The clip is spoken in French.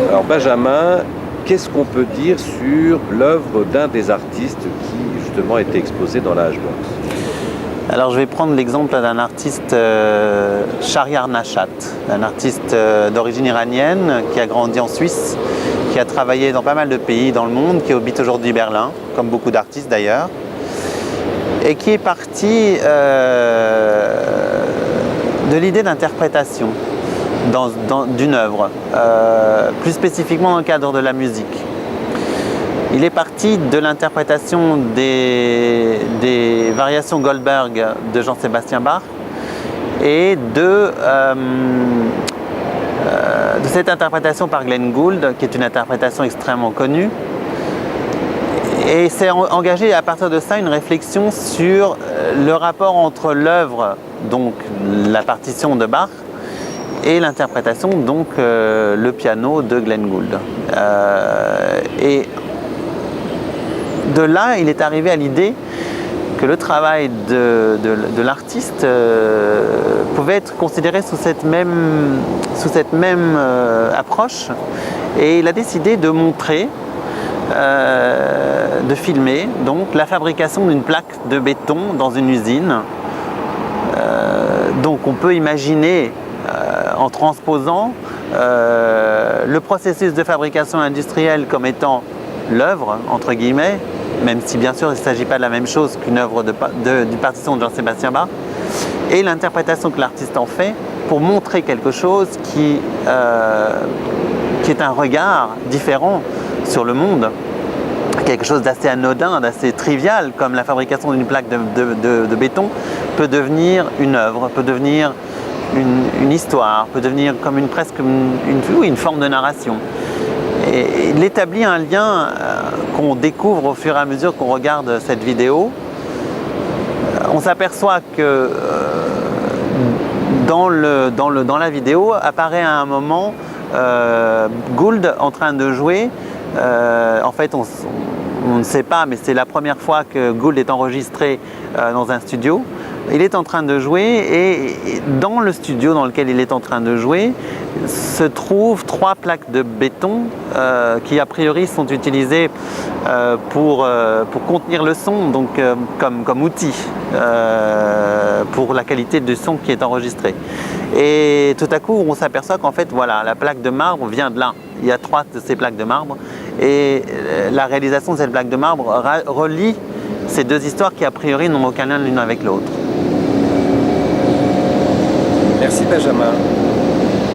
Alors Benjamin, qu'est-ce qu'on peut dire sur l'œuvre d'un des artistes qui justement était exposé dans la H-Box? Alors je vais prendre l'exemple d'un artiste, Shahriar Nashat, un artiste d'origine iranienne qui a grandi en Suisse, qui a travaillé dans pas mal de pays dans le monde, qui habite aujourd'hui Berlin, comme beaucoup d'artistes d'ailleurs, et qui est parti de l'idée d'interprétation d'une œuvre, plus spécifiquement dans le cadre de la musique. Il est parti de l'interprétation des variations Goldberg de Jean-Sébastien Bach et de cette interprétation par Glenn Gould, qui est une interprétation extrêmement connue. Et s'est engagé à partir de ça une réflexion sur le rapport entre l'œuvre, donc la partition de Bach, et l'interprétation, donc le piano de Glenn Gould. Et de là, il est arrivé à l'idée que le travail de l'artiste pouvait être considéré sous cette même approche, et il a décidé de montrer, de filmer donc la fabrication d'une plaque de béton dans une usine. Donc on peut imaginer, en transposant le processus de fabrication industrielle comme étant l'œuvre, entre guillemets, même si bien sûr il ne s'agit pas de la même chose qu'une œuvre d'une partition de Jean-Sébastien Bach, et l'interprétation que l'artiste en fait pour montrer quelque chose qui est un regard différent sur le monde, quelque chose d'assez anodin, d'assez trivial, comme la fabrication d'une plaque de béton, peut devenir une œuvre, peut devenir une histoire, peut devenir comme presque une forme de narration. Et il établit un lien qu'on découvre au fur et à mesure qu'on regarde cette vidéo. On s'aperçoit que dans la vidéo apparaît à un moment Gould en train de jouer. En fait, on ne sait pas, mais c'est la première fois que Gould est enregistré dans un studio. Il est en train de jouer, et dans le studio dans lequel il est en train de jouer se trouvent 3 plaques de béton qui a priori sont utilisées pour contenir le son, donc comme outil pour la qualité du son qui est enregistré. Et tout à coup on s'aperçoit qu'en fait voilà, la plaque de marbre vient de là. Il y a 3 de ces plaques de marbre, et la réalisation de cette plaque de marbre relie ces 2 histoires qui a priori n'ont aucun lien l'une avec l'autre. Merci Benjamin.